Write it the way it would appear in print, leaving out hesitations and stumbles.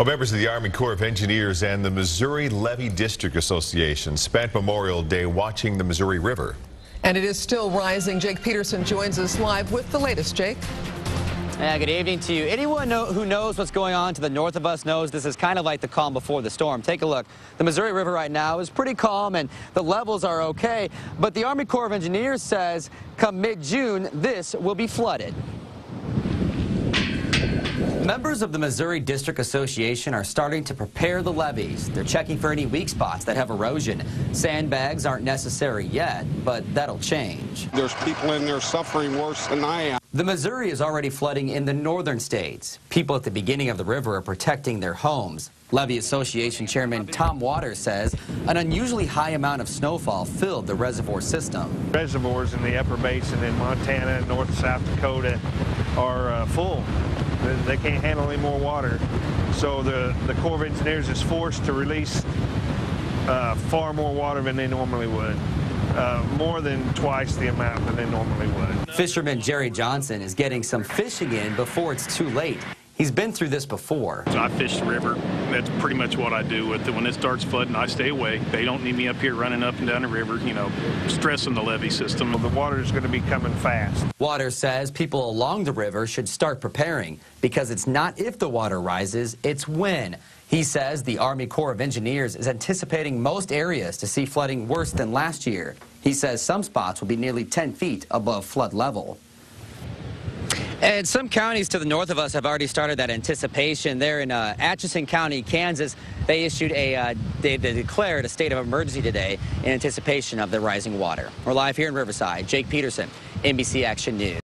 Well, members of the Army Corps of Engineers and the Missouri Levee District Association spent Memorial Day watching the Missouri River. And it is still rising. Jake Peterson joins us live with the latest. Jake. Yeah, good evening to you. Anyone who knows what's going on to the north of us knows this is kind of like the calm before the storm. Take a look. The Missouri River right now is pretty calm and the levels are okay, but the Army Corps of Engineers says come mid-June, this will be flooded. Members of the Missouri District Association are starting to prepare the levees. They're checking for any weak spots that have erosion. Sandbags aren't necessary yet, but that'll change. There's people in there suffering worse than I am. The Missouri is already flooding in the northern states. People at the beginning of the river are protecting their homes. Levee Association Chairman Tom Waters says an unusually high amount of snowfall filled the reservoir system. Reservoirs in the upper basin in Montana and North South Dakota are full. They can't handle any more water. So the Corps of Engineers is forced to release far more water than they normally would. More than twice the amount than they normally would. Fisherman Jerry Johnson is getting some fishing in before it's too late. He's been through this before. I fish the river. That's pretty much what I do with it. When it starts flooding, I stay away. They don't need me up here running up and down the river, you know, stressing the levee system. The water is going to be coming fast. Waters says people along the river should start preparing because it's not if the water rises, it's when. He says the Army Corps of Engineers is anticipating most areas to see flooding worse than last year. He says some spots will be nearly 10 feet above flood level. And some counties to the north of us have already started that anticipation. There in Atchison County, Kansas, they issued they declared a state of emergency today in anticipation of the rising water. We're live here in Riverside. Jake Peterson, NBC Action News.